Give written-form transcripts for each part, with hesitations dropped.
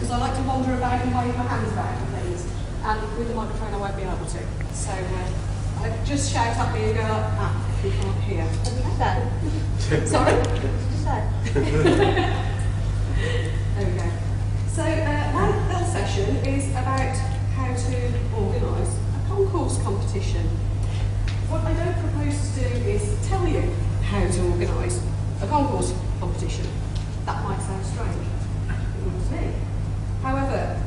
because I like to wander about and wave my hands about and things. And with the microphone I won't be able to. So I just shout at me and go, if you can't hear. Sorry? There we go. So my little session is about how to organise a concours competition. What I don't propose to do is tell you how to organise a concours competition. That might sound strange. It wouldn't to me. However,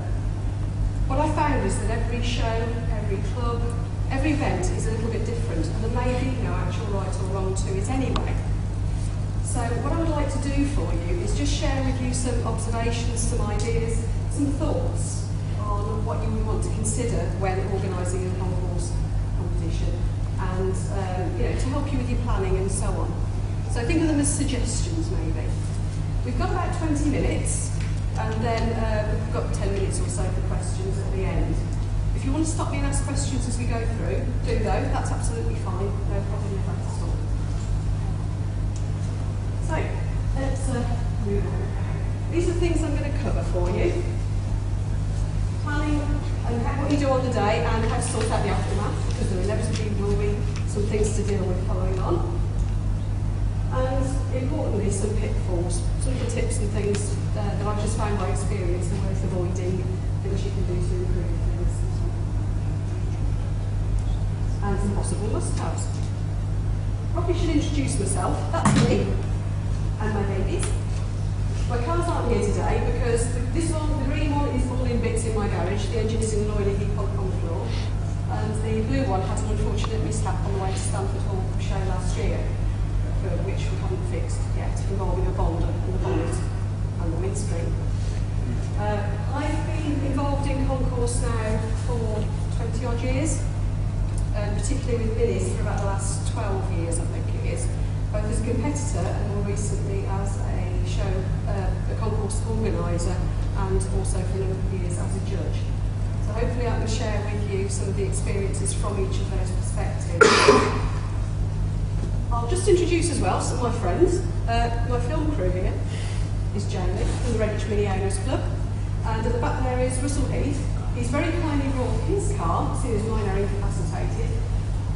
what I found is that every show, every club, every event is a little bit different, and there may be no actual right or wrong to it anyway. So what I would like to do for you is just share with you some observations, some ideas, some thoughts on what you would want to consider when organising a concours competition, and to help you with your planning and so on. So think of them as suggestions maybe. We've got about 20 minutes, and then we've got 10 minutes or so for questions at the end. If you want to stop me and ask questions as we go through, do though, that's absolutely fine, no problem with that at all. So, let's move on. These are things I'm going to cover for you. Planning and what you do on the day and how to sort out the aftermath, because there inevitably will be some things to deal with following on. And importantly, some pitfalls, some of the tips and things that I've just found by experience and worth avoiding, things you can do to improve things. And some possible must-haves. Probably should introduce myself. That's me and my babies. My cars aren't here today because this one, the green one, is all in bits in my garage. The engine is in an oily heap on the floor. And the blue one had an unfortunate mishap on the way to Stamford Hall show last year, which we haven't fixed yet, involving a boulder and the bonnet and the windscreen. I've been involved in concours now for 20 odd years, particularly with minis for about the last 12 years, I think it is, both as a competitor and more recently as a show, a concours organiser, and also for a number of years as a judge. So hopefully I can share with you some of the experiences from each of those perspectives. I'll just introduce as well some of my friends. My film crew here is Jamie from the Redditch Mini Owners Club, and at the back there is Russell Heath. He's very kindly brought his car, seeing as mine are incapacitated,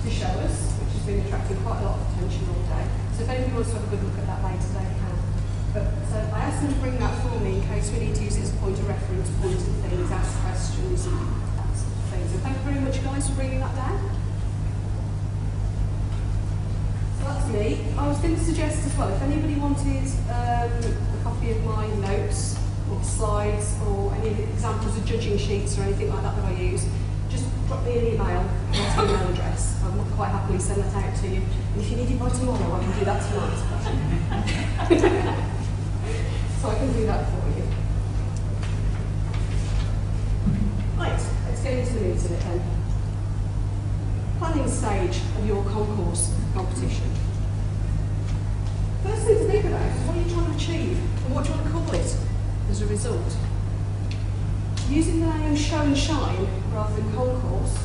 to show us, which has been attracting quite a lot of attention all day. So if anybody wants to have a good look at that later, they can. But I asked them to bring that for me in case we need to use it as a point of reference, point of things, ask questions, and that sort of thing. So thank you very much, guys, for bringing that down. That's me. I was going to suggest as well, if anybody wanted a copy of my notes or slides or any of the examples of judging sheets or anything like that that I use, just drop me an email at my email address. I will quite happily send that out to you. And if you need it by tomorrow, I can do that tonight. So I can do that for you. Right, let's get into the meat of it then. Planning stage of your concours competition. First thing to think about is what are you trying to achieve and what do you want to call it as a result. Using the name show and shine rather than concours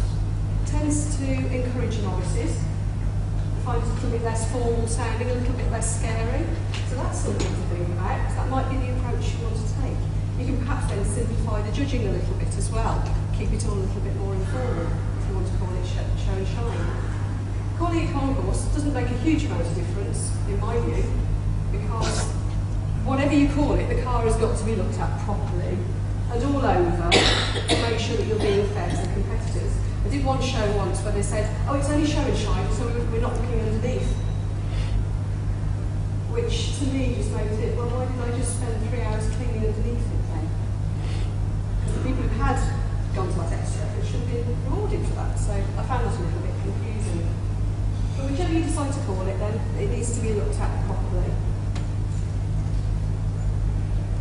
tends to encourage novices. I find it a little bit less formal sounding, a little bit less scary. So that's something to think about, because that might be the approach you want to take. You can perhaps then simplify the judging a little bit as well, keep it all a little bit more informal if you want to call it show and shine. Calling it concours doesn't make a huge amount of difference, in my view, because whatever you call it, the car has got to be looked at properly and all over to make sure that you're being fair to the competitors. I did one show once where they said, oh, it's only show and shine, so we're not looking underneath. Which to me just made it, well, why did I just spend 3 hours cleaning underneath it then? Because the people who had gone to that extra effort should have been rewarded for that. So I found that a little bit confusing. But whichever you decide to call it, then it needs to be looked at properly.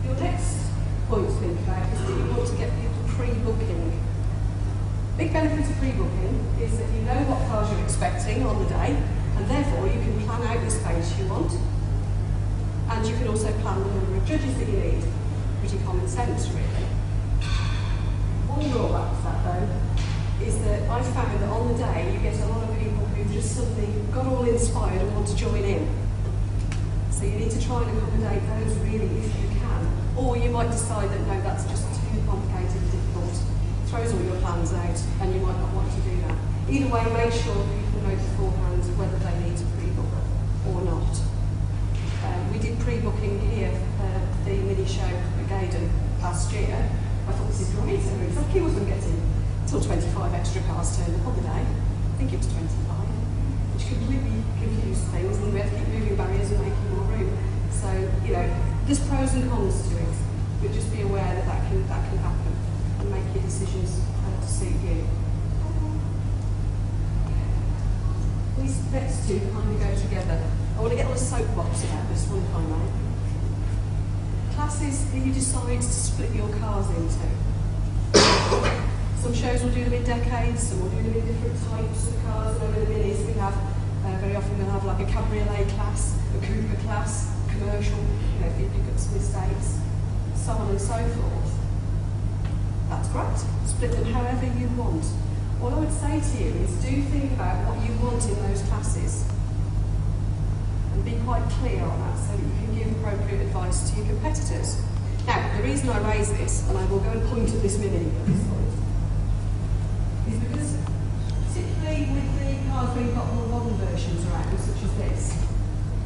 Your next point to think about is that you want to get people pre-booking. Big benefit of pre-booking is that you know what cars you're expecting on the day, and therefore you can plan out the space you want. And you can also plan the number of judges that you need. Pretty common sense, really. One drawback to that, though, is that I found that on the day you get a lot of people who just suddenly got all inspired and want to join in. So you need to try and accommodate those really if you can. Or you might decide that no, that's just too too complicated and difficult, throws all your plans out, and you might not want to do that. Either way, make sure people know beforehand whether they need to pre-book or not. We did pre-booking here for the mini show at Gaydon last year. I thought, this is great, so exactly wasn't getting till 25 extra cars turned up on the day. I think it was 25, which completely confused things, and we had to keep moving barriers and making more room. So, you know, there's pros and cons to it, but just be aware that that can happen, and make your decisions to suit you. These bits two kind of go together. I want to get on a soapbox about this one, if I may. Classes that you decide to split your cars into. Some shows will do them in decades, some will do them in different types of cars. Over the minis we have, very often we'll have like a cabriolet class, a coupe class, commercial, you know, if you've got some estates, so on and so forth. That's great. Split them however you want. What I would say to you is do think about what you want in those classes and be quite clear on that so that you can give appropriate advice to your competitors. Now, the reason I raise this, and I will go and point at this mini at this point, is because particularly with the cars where you've got more modern versions around, such as this,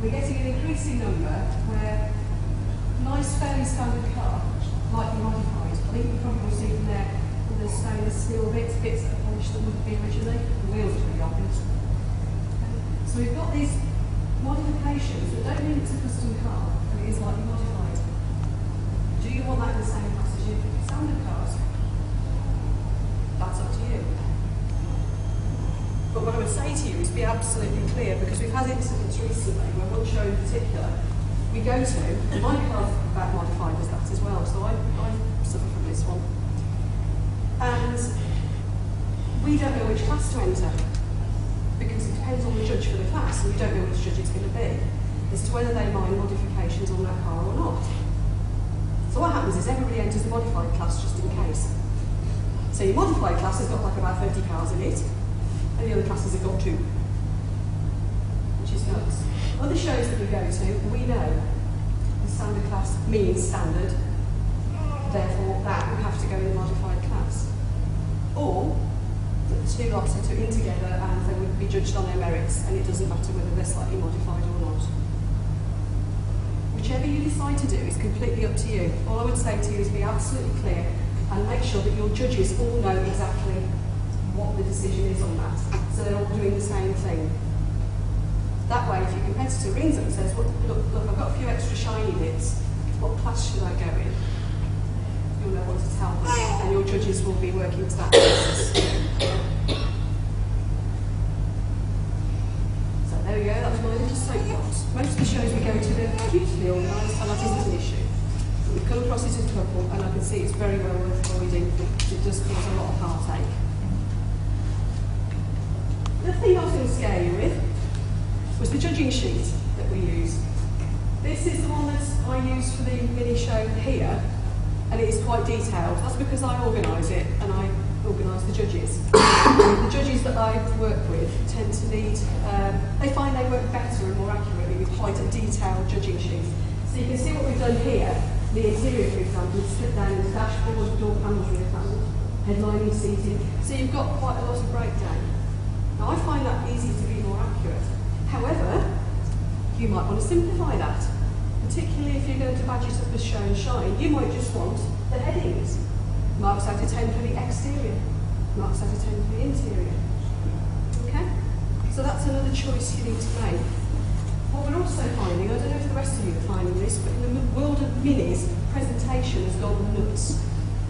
we're getting an increasing number where nice, fairly standard car might be modified. I think you probably will see from there all the stainless steel bits that are polished that wouldn't be originally. The wheels are pretty obvious. So we've got these modifications that don't mean it's a custom car, but it is slightly modified. Do you want that in the same class as your standard cars? That's up to you. But what I would say to you is be absolutely clear, because we've had incidents recently where one show in particular we go to, and my car's about modified as that as well, so I suffer from this one. And we don't know which class to enter, because it depends on the judge for the class, and we don't know which judge it's going to be, as to whether they mind modifications on that car or not. So what happens is everybody enters the modified class just in case. So your modified class has got like about 30 cars in it, and the other classes have got 2, which is nuts. Other shows that we go to, we know the standard class means standard, therefore that would have to go in the modified class. Or the two lots are in together and they would be judged on their merits, and it doesn't matter whether they're slightly modified or not. Whichever you decide to do is completely up to you. All I would say to you is be absolutely clear and make sure that your judges all know exactly what the decision is on that, so they're all doing the same thing. That way, if your competitor rings up and says, look, I've got a few extra shiny bits, what class should I go in? You'll know what to tell them, and your judges will be working to that basis. So there we go, that was my little soapbox. Most of the shows we go to, they're beautifully organised, and that isn't an issue. But we've come across it as a couple, and I can see it's very well worth avoiding, because it does cause a lot of heartache. The thing I was going to scare you with was the judging sheet that we use. This is the one that I use for the mini show here, and it is quite detailed. That's because I organise it, and I organise the judges. The judges that I work with tend to need, they find they work better and more accurately with quite a detailed judging sheet. So you can see what we've done here. The exterior, for example, is split down into dashboard, door panels, rear panels, headlining, seating. So you've got quite a lot of breakdown. Now I find that easy to be more accurate. However, you might want to simplify that, particularly if you're going to badge it up as show and shine. You might just want the headings. Marks out of 10 for the exterior, marks out of 10 for the interior. Okay? So that's another choice you need to make. What we're also finding, I don't know if the rest of you are finding this, but in the world of minis, presentation has gone nuts.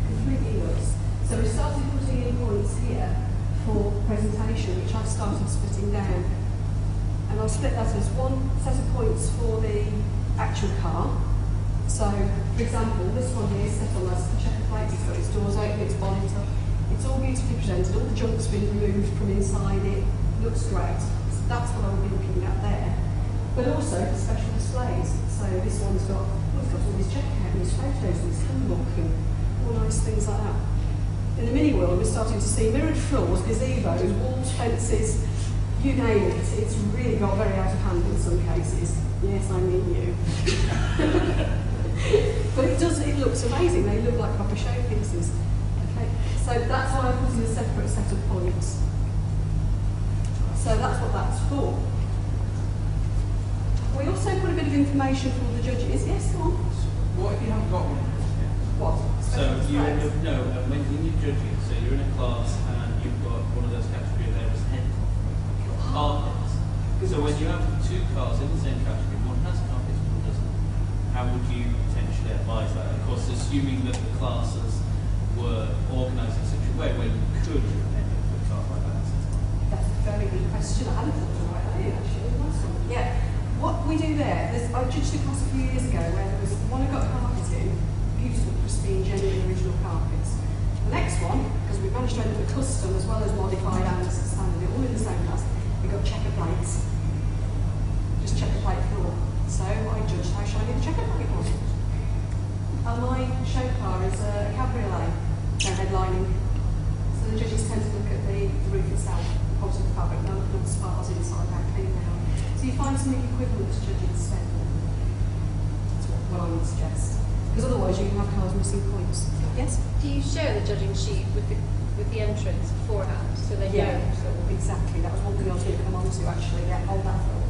Completely nuts. So we started putting in points here for presentation, which I've started splitting down. And I'll split that as one set of points for the actual car. So, for example, this one here is set on as a checker plate. It's got its doors open, its bonnet up. It's all beautifully presented. All the junk's been removed from inside it. Looks great. So that's what I will be looking at there. But also special displays. So this one's got, well, it's got all these checker cabinets, photos, and this handbook, and all nice things like that. In the mini world, we're starting to see mirrored floors, gazebos, walls, fences. You name it, it's really got very out of hand in some cases. Yes, I mean you. But it looks amazing. They look like proper showpieces. Okay, so that's why I put in a separate set of points. So that's what that's for. We also put a bit of information for the judges. Yes, come on. What if you haven't got one? What? So you end up, no, when you're judging, so you're in a class and you've got one of those categories there is head carpets. So when you have two cars in the same category, one has carpets, one doesn't, how would you potentially advise that? Of course, assuming that the classes were organised in such a way where you could end up with a car like that. That's a very good question. I hadn't thought of it right there, actually. Nice one. Yeah. What we do there, I judged a class a few years ago where there was one who got carpet in, beautiful, pristine, genuine original carpets. The next one, because we managed to end up with custom as well as modified and standard, all in the same class, we got checker plates. Just checker plate floor. So I judged how shiny the checker plate was. And my show car is a cabriolet, no headlining. So the judges tend to look at the roof itself, obviously the fabric, not the spars inside, how clean they are. So you find something equivalent to judging instead. That's what I would suggest. Because otherwise you can have cars missing points. Yes? Do you show the judging sheet with the entrance beforehand so they know? Exactly. That was one thing I was going to come on to actually. Yeah, hold that thought.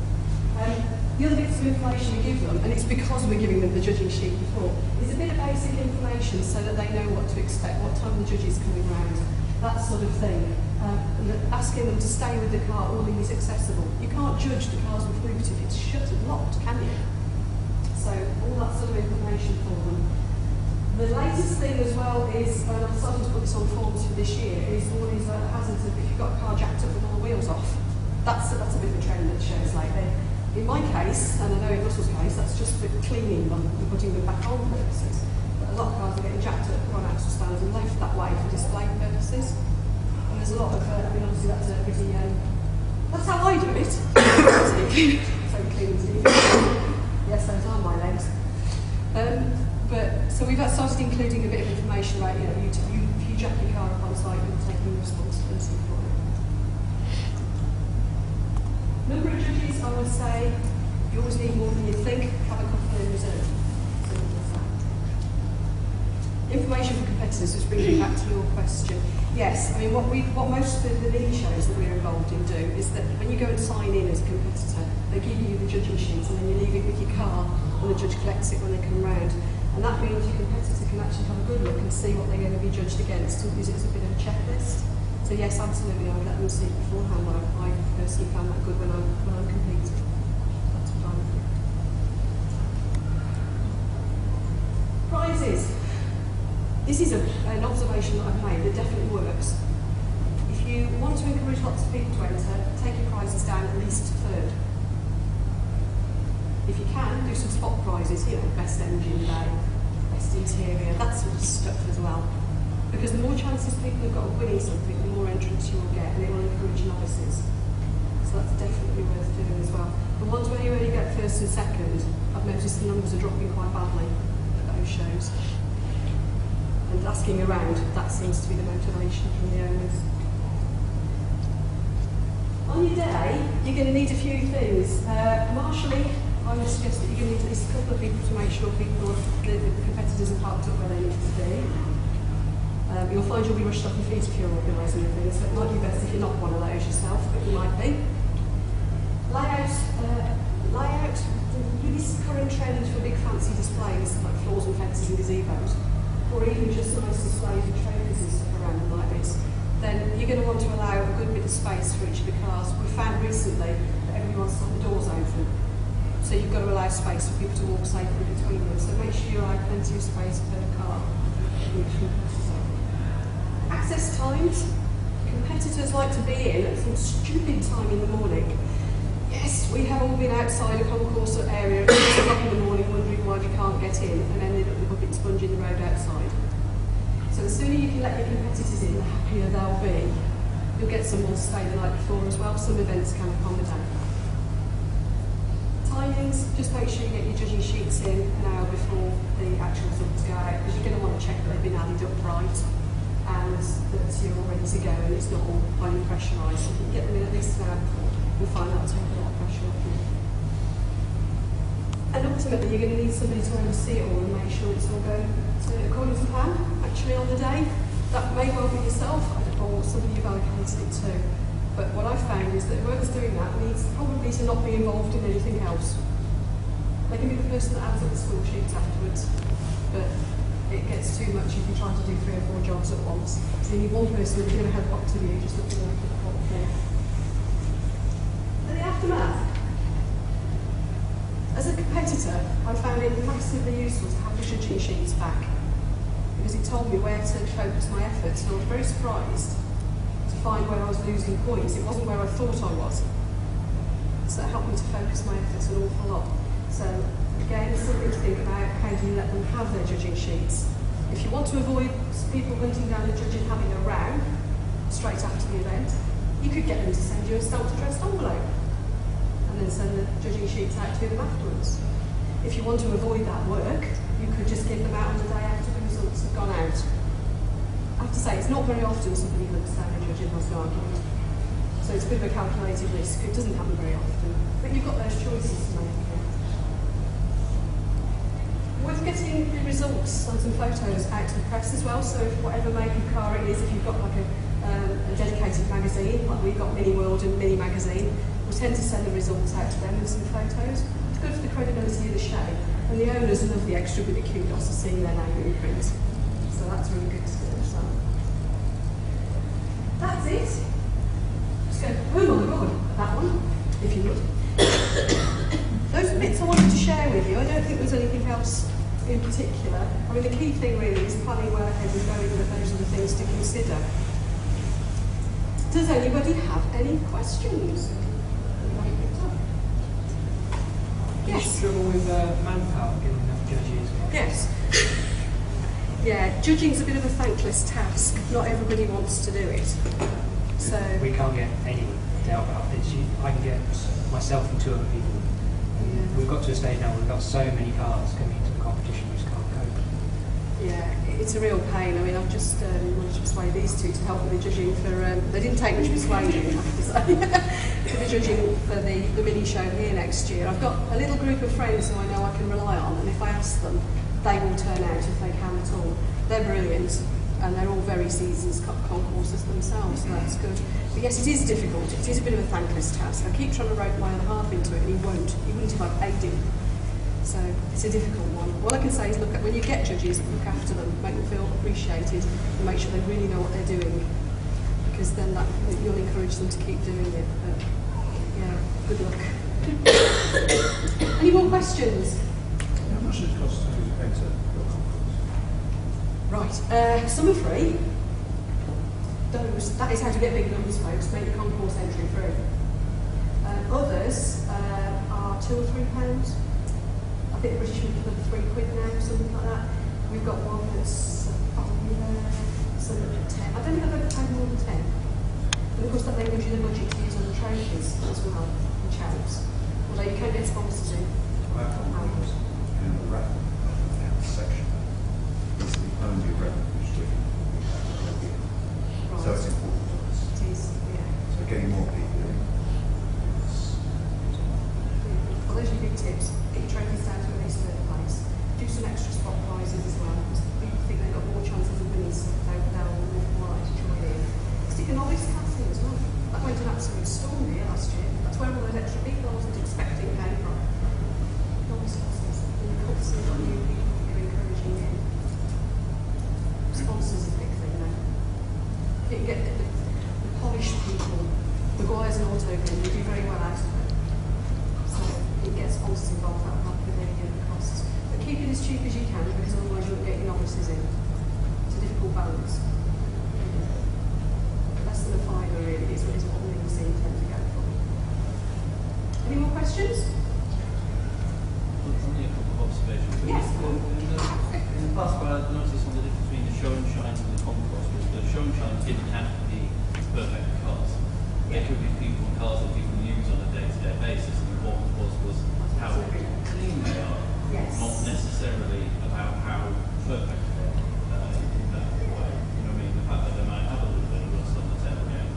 The other bits of information we give them, and it's because we're giving them the judging sheet before, is a bit of basic information so that they know what to expect, what time the judge is coming round, that sort of thing. Asking them to stay with the car all is accessible. You can't judge the car's with route if it's shut and locked, can you? So all that sort of information for them. The latest thing as well is, and I'm starting to put this on forms for this year, is all these hazards of if you've got a car jacked up with all the wheels off. That's a bit of a trend that shows lately. In my case, and I know in Russell's case, that's just for cleaning them and putting them back on purposes. But a lot of cars are getting jacked up, put on axle stands and left that way for display purposes. And there's a lot of, obviously that's a pretty, that's how I do it. So clean and steamy. Yes, those are my legs. So we've started including a bit of information about, if you jack your car up on site, you're taking responsibility for it. Number of judges, I would say, you always need more than you think. Have a couple in reserve. Simple as that. Information for competitors, which brings me back to your question. Yes, I mean, what most of the mini shows that we're involved in do is that when you go and sign in as a competitor, they give you the judging sheets and then you leave it with your car and the judge collects it when they come round. And that means your competitor can actually have a good look and see what they're going to be judged against and use it as a bit of a checklist. So yes, absolutely, I would let them see it beforehand. I personally found that good when I'm competing. That's what I would do. Prizes. This is an observation that I've made that definitely works. If you want to encourage lots of people to enter, take your prizes down at least a third. If you can, do some spot prizes, best engine bay, best interior, that sort of stuff as well. Because the more chances people have got of winning something, the more entrants you will get, and it will encourage novices. So that's definitely worth doing as well. The ones where you only get first and second, I've noticed the numbers are dropping quite badly at those shows. And asking around, that seems to be the motivation from the owners. On your day, you're going to need a few things. Marshalling, I would suggest that you're going to need at least a couple of people to make sure the competitors are parked up where they need to be. You'll find you'll be rushed off your feet if you're organising the things, so it might be best if you're not one of those yourself, but you might be. Layout, this current trend for big fancy displays like floors and fences and gazebos, or even just nice displays of trophies and stuff around them like this, then you're going to want to allow a good bit of space for each of the cars. We've found recently that everyone wants to have the doors open, so you've got to allow space for people to walk safely between them, so make sure you allow plenty of space per car. Access times. Competitors like to be in at some stupid time in the morning. Yes, we have all been outside a concourse area at 6 o'clock in the morning wondering why we can't get in and ended up with a bucket sponge in the road outside. So the sooner you can let your competitors in, the happier they'll be. You'll get someone to stay the night before as well. Some events can accommodate. Timings, just make sure you get your judging sheets in an hour before the actual results go out, because you're going to want to check that they've been added up right and that you're all ready to go and it's not all highly pressurised. So if you can get them in at least an hour before, you'll find that'll take a lot of pressure off you. And up ultimately you're going to need somebody to oversee it all and make sure it's all going according to plan, actually on the day. That may well be yourself or somebody you've allocated it to. But what I've found is that whoever's doing that needs probably to not be involved in anything else. They can be the person that adds up the school sheets afterwards, but it gets too much if you try to do 3 or 4 jobs at once. So you need one person who's going to head up to you, just looking at the whole thing. And the aftermath. As a competitor, I found it massively useful to have the judging sheets back, because it told me where to focus my efforts, and I was very surprised to find where I was losing points. It wasn't where I thought I was. So it helped me to focus my efforts an awful lot. So again, something to think about, how do you let them have their judging sheets? If you want to avoid people hunting down the judge and having a row straight after the event, you could get them to send you a stamped addressed envelope and then send the judging sheets out to them afterwards. If you want to avoid that work, you could just give them out on the day after the results have gone out. I have to say, it's not very often somebody hunts down a judge and has an argument. So it's a bit of a calculated risk. It doesn't happen very often. But you've got those choices to make. With getting the results and some photos out to the press as well, so if whatever make of car it is, if you've got like a dedicated magazine, like we've got Mini World and Mini Magazine, we tend to send the results out to them with some photos. It's good for the credibility of the show, and the owners love the extra bit of kudos of seeing their name in print. So that's really good to do. So that's it. Just go boom on the board at that one, if you would. Those are bits I wanted to share with you. I don't think there's anything else in particular. I mean, the key thing really is planning well ahead and knowing that those are the things to consider. Does anybody have any questions? Yes. Struggle with manpower, getting enough judges. Yes. Yeah, judging's a bit of a thankless task. Not everybody wants to do it. So we can't get anyone to help out. I can get myself and 2 other people. yeah. We've got to a stage now where we've got so many cars coming into the competition, we just can't cope. Yeah, it's a real pain. I mean, I've just managed to persuade these 2 to help with the judging for. They didn't take much persuading, I have to say, for the judging for the mini show here next year. I've got a little group of friends who I know I can rely on, and if I ask them, they will turn out if they can at all. They're brilliant, and they're all very seasoned concourses themselves, so that's good. But yes, it is difficult. It is a bit of a thankless task. I keep trying to rope my other half into it, and he won't. He wouldn't if I paid him. So it's a difficult one. All I can say is look at when you get judges, look after them, make them feel appreciated, and make sure they really know what they're doing, because then you'll encourage them to keep doing it. But yeah, good luck. Any more questions? How much does it cost to enter your concourse? Right, some are free. That is how to get big numbers, folks. Make your concourse entry free. Others are £2 or £3. I think the British People are £3 now, something like that. We've got one that's some at 10. I don't think I've ever paid more than 10. And of course that then gives you the budget to use on the trophies as well, and charities. Although you can get sponsors in. Our concourse in the raffle section is the only revenue stream we have every year. Right. So it's important to us. It is, yeah. So getting more people in is Well, those are your big tips. Get your trophies down to at least third place. Do some extra spot prizes as well, because people think they've got more chances of winning stuff they'll more likely to join in. Stick a novice class in as well. That went an absolute storm here last year. That's where all those extra people I wasn't expecting came from. Novice classes. And you've constantly got new people that you're encouraging in. Sponsors is a big thing now. You can get the polished people, the guys and auto you do very well out of it. So you get sponsors involved, that will help with any of the costs. But keep it as cheap as you can, because otherwise you won't get your novices in. It's a difficult balance. Less than a fiver really is what we tend to go for. Any more questions? Only a couple of observations. Yes. In the past, what I've noticed on the difference between the show and shine and the concourse was the show and shine didn't have to be perfect cars. There could be people and cars that people use on a day-to-day basis, and what was how clean they are, Yes. not necessarily about how perfect they are in that way. You know what I mean? The fact that they might have a little bit of rust on the tail again,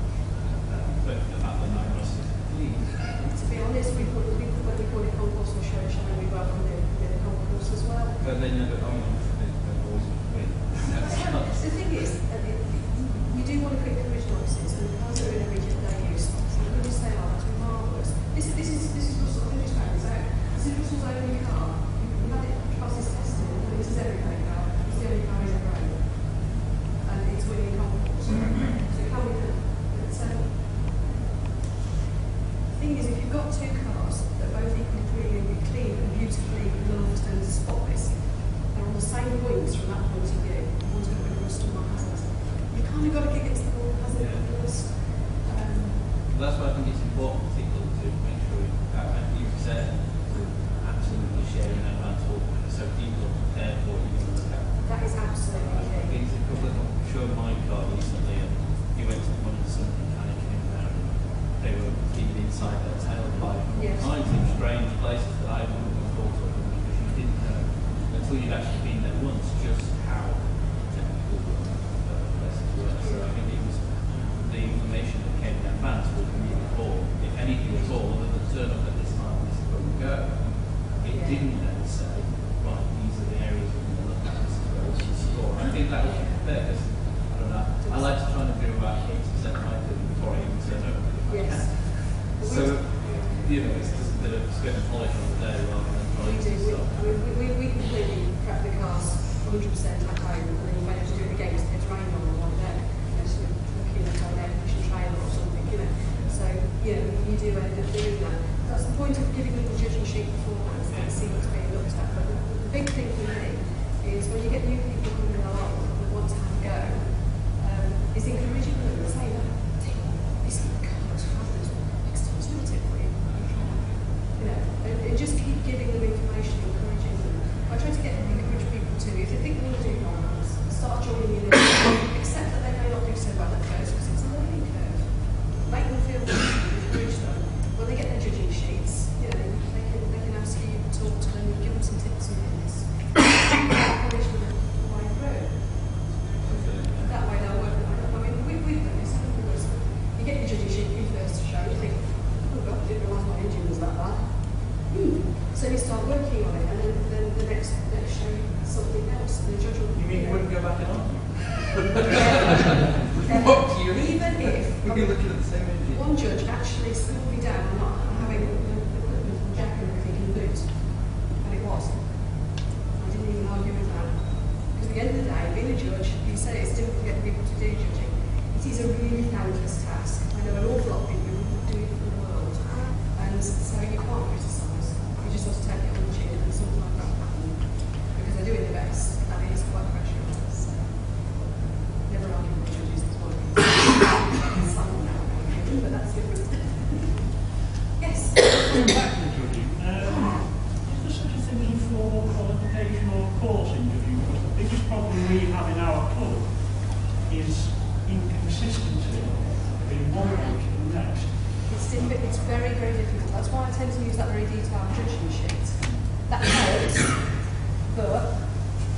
but the fact that that rust is clean. To be honest, when we call it concourse or show and shine, we welcome the point of view. You want to get rid of rust and more hazards. You kind of got to kick against the wall, hasn't it? Rust. That's why I think it's important, particularly, to make sure, like you said, absolutely sharing that mantle so people are prepared for what you're going to look at. That is absolutely I've key. been to a couple of showed my car recently, and he went to the one of something and it came down. They were feeding inside their tailpipe. Yes. Kinds of strange places that I wouldn't have thought of because you didn't know until you'd actually been there once just how technical places were. So I think it was the information that came in advance was really poor. If anything at all, other than turn up at this time, this is where we go. It didn't then say, right, these are the areas we're going to look at, this is where we're going to store. I think that was fair because, I don't know, I like to try and do about 80% of my thing before I even turn up. Yes. So, you know, it's just a bit of spit and polish on the day rather than We trying do. to stuff. We completely prep the cars 100% at home, and then you manage to do it again because it's raining on one day. You know, so looking at an air conditioned trailer or something, you know. So, you know, you do end up doing that. That's the point of giving them the judging sheet beforehand, so they see what's being looked at. But the big thing for me is when you get new people coming along that want to have a go, is encouraging them and saying, this is God, fabulous. Next time, it's not it for you. You know, and just keep giving them information, encouraging them. I try to encourage people to, if they think they want to do novels, start joining in, accept that they may not do so well at first because it's a learning curve. Make them feel good, encourage them. When they get their judging sheets, you know, they can ask you, talk to them, give them some tips and hints. Encourage them the way through. That way they'll work. I mean, we've done this, haven't we? You get your judging sheet, you first to show, you think, oh God, I didn't realise my engine was that bad. So you start working on it, and then the next show you something else, and the judge will. You mean you wouldn't go back and on? What? Even if We'd be looking at the same engine. one judge actually slowed me down on not having the jack and everything in the boot, and it was. I didn't even argue with that. Because at the end of the day, being a judge, you say it's difficult to get people to do judging. It is a really thankless task. I know an awful lot of people who wouldn't do it for the world, and so you can't criticise. You just have to take it on the chin, and sometimes that happens because they're doing their best, and it is quite pressurised. So never argue with judges. That's one of the some now, but that's different. Yes. Going back to the judging, is there such a thing as a formal qualification or course in judging? Because the biggest problem we have in our club is inconsistency in one week to the next. It's very, very difficult. That's why I tend to use that very detailed judging sheet. That helps, but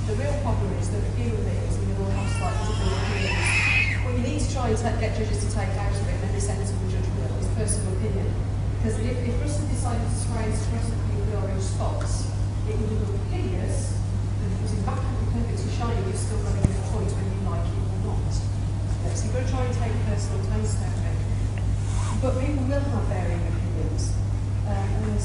the real problem is that human beings and we all have slightly different opinions. What you need to try and get judges to take out of it, and every sensible judge will, is personal opinion. Because if Russell decided to try and stress the people with orange spots, it would look hideous, and if it was immaculately perfectly shiny, you're still running at a point when you like it or not. So you've got to try and take personal taste out of it. But people will have varying opinions, and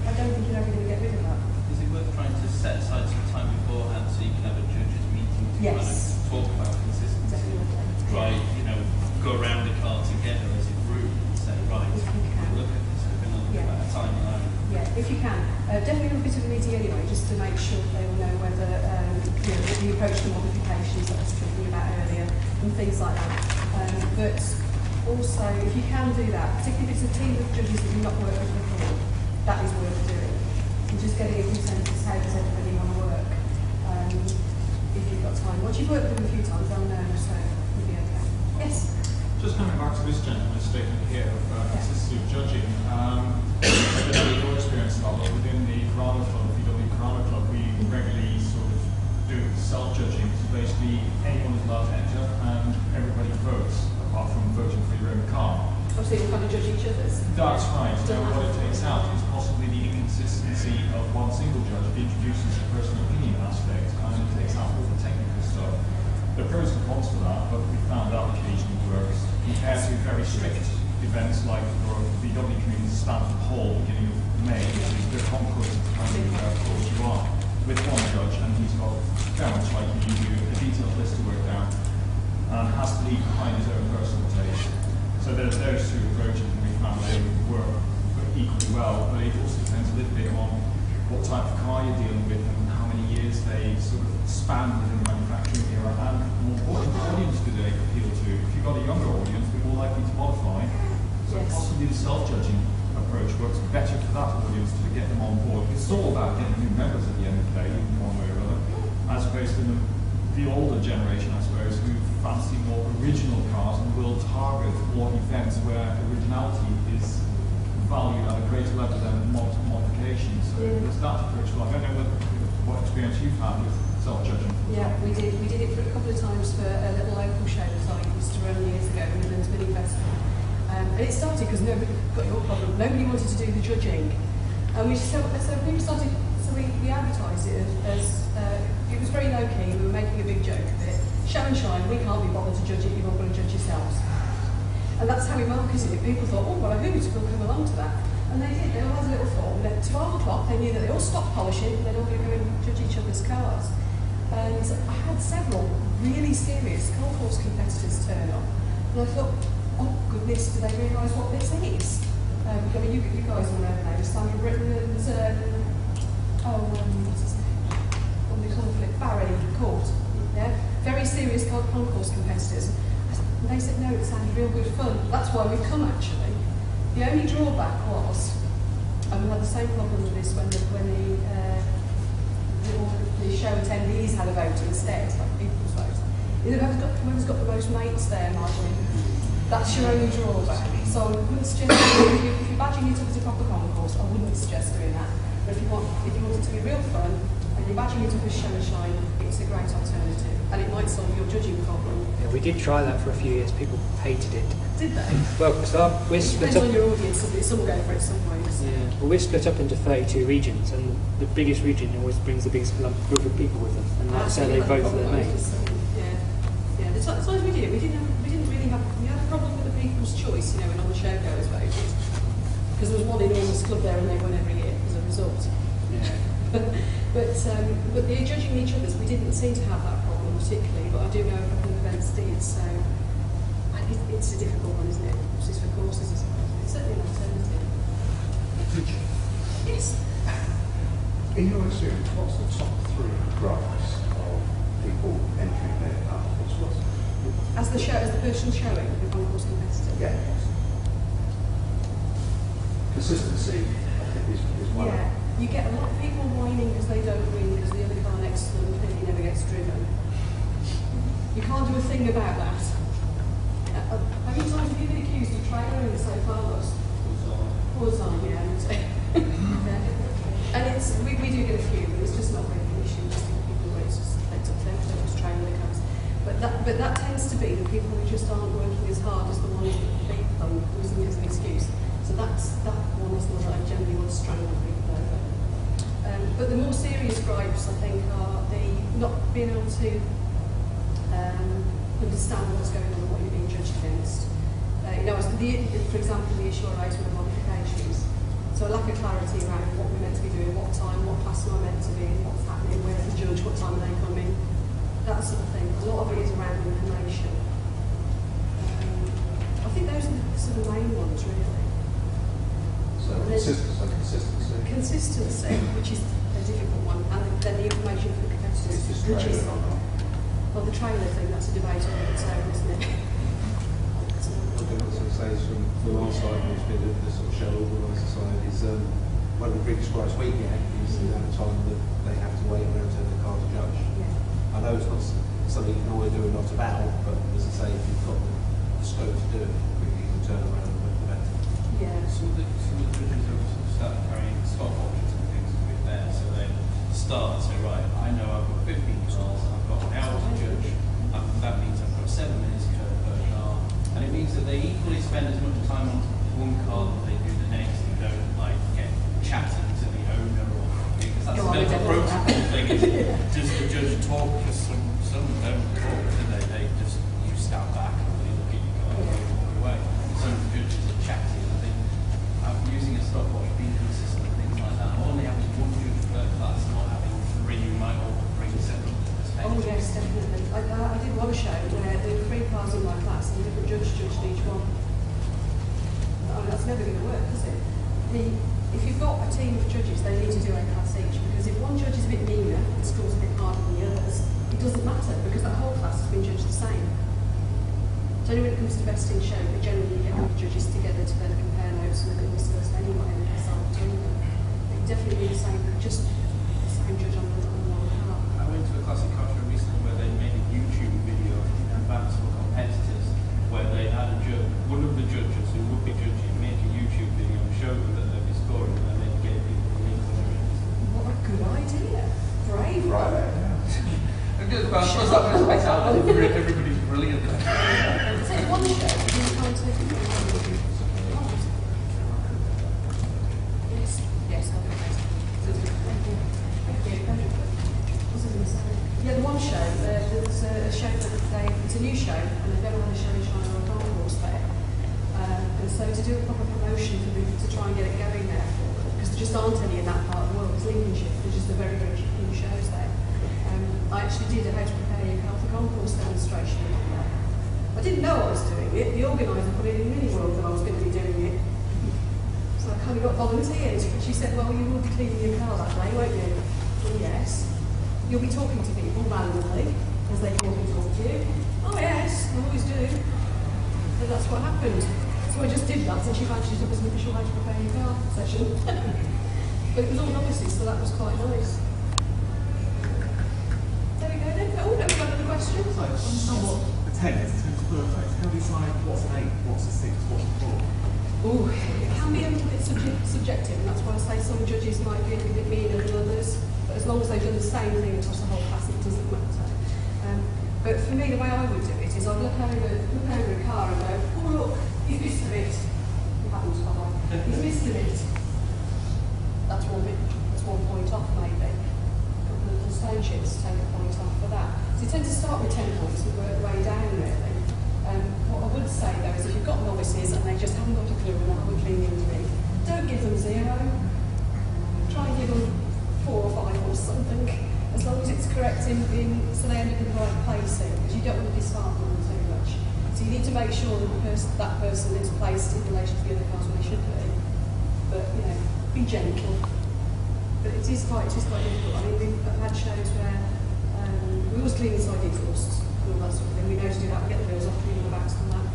I don't think you're ever going to get rid of that. Is it worth trying to set aside some time beforehand so you can have a judges meeting to kind of talk about consistency? Definitely. Try, you know, go around the car together as a group and say, right, If you can. look at this, we're going to look at a timeline. Yeah, if you can. Definitely have a bit of a meeting anyway, just to make sure they will know whether you know, the approach to modifications that I was talking about earlier and things like that. But also, if you can do that, particularly if it's a team of judges that you've not worked with before, that is worth doing. And just getting a consensus, how does everybody want to work? If you've got time. Once you've worked with them a few times, they'll know, so you'll be okay. Yes? Just coming back to this gentleman's statement here of consistency of judging, I don't know your experience about it, within the Corona Club, the VW Corona Club, we regularly sort of do self-judging. So basically, anyone is allowed to enter and everybody votes, apart from voting for your own car. Obviously, we'll kind of judge each other's. That's right. Now, what it takes out is possibly the inconsistency of one single judge. It introduces the personal opinion aspect and it takes out all the technical stuff. There are pros and cons to that, but we found that occasionally works compared to very strict events like the VW Community Stanford Hall beginning of May, which is the Concours depending where of course you are, with one judge, and he's got very much like you do a detailed list to work down and has to leave behind his own personal taste. So there's those two approaches, and we found they work equally well, but it also depends a little bit on what type of car you're dealing with and how many years they sort of span within the manufacturing era, and more important, what audience do they appeal to? If you've got a younger audience, they're more likely to modify. So Yes. possibly the self-judging approach works better for that audience to get them on board. It's all about getting new members at the end of the day, in one way or other, as opposed to the older generation, I suppose, who fancy more original cars and will target more events where originality is valued at a greater level than modification. So there's that approach. Well, I don't know what experience you've had with self-judging. Yeah, we did. We did it for a couple of times for a little local show that I used to run years ago, the Midlands Mini Festival. And it started because nobody got your problem. Nobody wanted to do the judging, and so people started. So we advertised it as it was very low key. We were making a big joke of it. Show and shine. We can't be bothered to judge it. You're not going to judge yourselves. And that's how we marketed it. People thought, oh, well, who will come along to that? And they did. They all had a little form. At 12 o'clock, they knew that they all stopped polishing. They'd all go and judge each other's cars. And I had several really serious Concours competitors turn up. And I thought, oh goodness, do they realise what this is? I mean, you guys all know the name, Sandra Britton and what's his name? What do they call it? Barry Court. Yeah, very serious Concours competitors. And they said, no, it sounded real good fun. That's why we've come actually. The only drawback was, and we had the same problem with this when the show attendees had a vote instead, like people's vote. Whoever's got the most mates there, Marjorie, that's your only drawback. So I wouldn't suggest, if you're badging it up as a proper concourse, I wouldn't suggest doing that. But if you want it to be real fun, and you're badging it up as show and shine, it's a great alternative. And it might solve your judging problem. Yeah, we did try that for a few years. People hated it. Did they? Well, so we're split Depends up. on your audience, some will go for it, some won't. Yeah, well, we're split up into 32 regions, and the biggest region always brings the biggest group of people with them, and that's how they vote for their mates. Yeah. The times we did it, we didn't really have. We had a problem with the people's choice, when all the show goers voted, because there was one enormous club there, and they won every year as a result. Yeah. But the judging each other's, we didn't seem to have that problem particularly, but I do know a couple of events did. So it's a difficult one, isn't it? It's for courses, I suppose. It's certainly an alternative. Yes. In your experience, what's the top 3 gripes of people entering their cars? As the person showing the concourse competitor. Yeah. Consistency, I think, is one. Yeah. You get a lot of people whining because they don't win because the other car next to them clearly never gets driven. You can't do a thing about that. How many times have you been accused of trailing so far, Russ? All the time, yeah. And we do get a few, but it's just not really an issue. Just people where it's just they just trailing their cars. But that tends to be the people who just aren't working as hard as the ones that beat them using it as an excuse. So that one is the one that I generally want to strangle people over. But the more serious gripes, I think, are the not being able to understand what's going on and what you're being judged against. For example, the issue I raised with the modifications. So a lack of clarity around what we're meant to be doing, what time, what class am I meant to be in, what's happening, where's the judge, what time are they coming, that sort of thing. A lot of it is around information. I think those are the sort of main ones, really. So consistency. Consistency, which is a difficult one, and then the information for the competitors, It's which is trailer. well, the trailer thing, that's a debate on its own, isn't it? I can also say from our side, who's been at the sort of show organised societies, one of the biggest gripes we get is the amount of time that they have to wait around to the car to judge. Yeah. I know it's not something you can always do a lot about, but as I say, if you've got the scope to do it, the quicker you can turn around, the better. Yeah. Some of the judges have started carrying stopwatches and things with there, so they start and say, right, I know I've got 15 cars, I've got an hour to judge, that means I've got 7 minutes per car, and it means that they equally spend as much time on one car that they do the next, and don't get chatting to the owner or because that's a bit of a protocol thing. Does the judge talk? Because some don't talk, do they? They just you stand back and they look at your car and they walk away. Some judges are chatting. I think I'm using a stopwatch, being consistent, things like that. Only having one judge per class, not having 3 who might all bring separate perspectives. Oh yes, definitely. I did one show where there were 3 cars in my class and a different judge judged each one. Oh, that's never going to work, is it? if you've got a team of judges, they need to do a class each, because if one judge is a bit meaner and scores a bit harder than the others, it doesn't matter, because that whole class has been judged the same. So when it comes to best in show, we generally get all the judges together to then compare notes and then discuss anyway and decide between them. It definitely be the same, just the same judge on the one part. I went to a classic culture recently where they made a YouTube video and battles for competitors, where they had a judge, one of the judges who would be judging, make a YouTube video and show them that they'd be scoring, and then they gave people the link to their register. What a good idea. Brave. Right. Well, I suppose that was makes out everybody's brilliant. Take one show, and you can't take it. Yes, yes, I'll be nice. Yeah, the one show, there's a show that it's a new show, and they've never had a show in China or a Concours there. And so to do a proper promotion for them, to try and get it going there, because there just aren't any in that part of the world, it's Lincolnshire, there's just a very, very few shows there. I actually did a how to prepare your health for Concours demonstration there. I didn't know I was doing it. The organiser put it in Mini World that I was going to be doing it. So I kind of got volunteered. She said, well, you will be cleaning your car that day, won't you? Well, yes. You'll be talking to people randomly as they come up and talk to you. Oh, yes, I always do. And that's what happened. So I just did that, and she managed it as an official how to prepare your car session. But it was all novices, so that was quite nice. There we go then. Oh, no, we've got another question. So, I'm somewhat attentive in terms of birthdays. How do you decide what's an 8, what's a 6, what's a 4? Oh, it can be a little bit subjective, and that's why I say some judges might be a little bit meaner than others, but as long as they've done the same thing across the whole class, it doesn't matter. But for me, the way I would do it is I'd look over a car and go, oh look, he's missed a bit. It happens by the way. He's missed a bit. That's one point off maybe. The stone chips take a point off for that. So you tend to start with 10 points and work way down really. What I would say though is if you've got novices and they just haven't got a clue and they're cleaning to me, don't give them 0. Try and give them 4 or 5 or something, as long as it's correct in so they end up in the right placing, because you don't want to dishearten them too much. So you need to make sure that that person is placed in relation to the other cars where they should be. But you know, be gentle. But it is quite difficult. I mean, we've had shows where we always clean inside the exhausts and all that sort of thing. We know to do that. We get the wheels off, clean all the backs and that.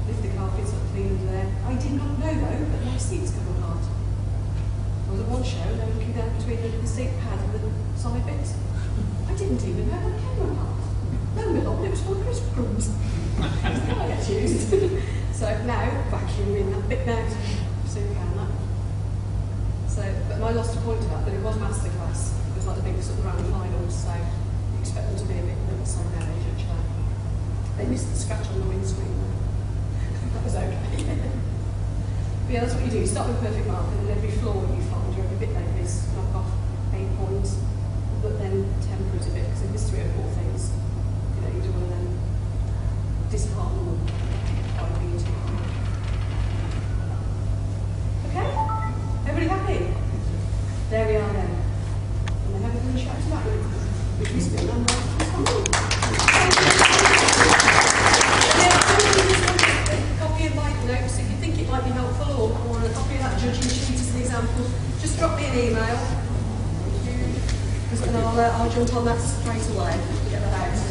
Lift the carpets up, clean under there. I did not know though that my seats come apart. I was at one show and they were looking down between the seat pad and the side bits. I didn't even know that came apart. No, my lord, it was full of crisp crumbs. I get used. So now, vacuuming that bit now, soon can that. So, but I lost a point to that, but it was masterclass. It was like the big sort of round finals, so you expect them to be a bit nervous on how they judge that. They missed the scratch on the windscreen though. That was okay. But yeah, that's what you do. You start with a perfect mark, and then every flaw you find, or every bit like this, knock off 8 points, but then temper it a bit, because if there's 3 or 4 things, you know, you don't want to then dishearten them by being too high. Okay? Everybody happy? There we are then. And they haven't been shouted at me, which is good. I'm like, copy of my notes if you think it might be helpful, or a copy of that judging sheet as an example. Just drop me an email, and I'll jump on that straight away. Get that out.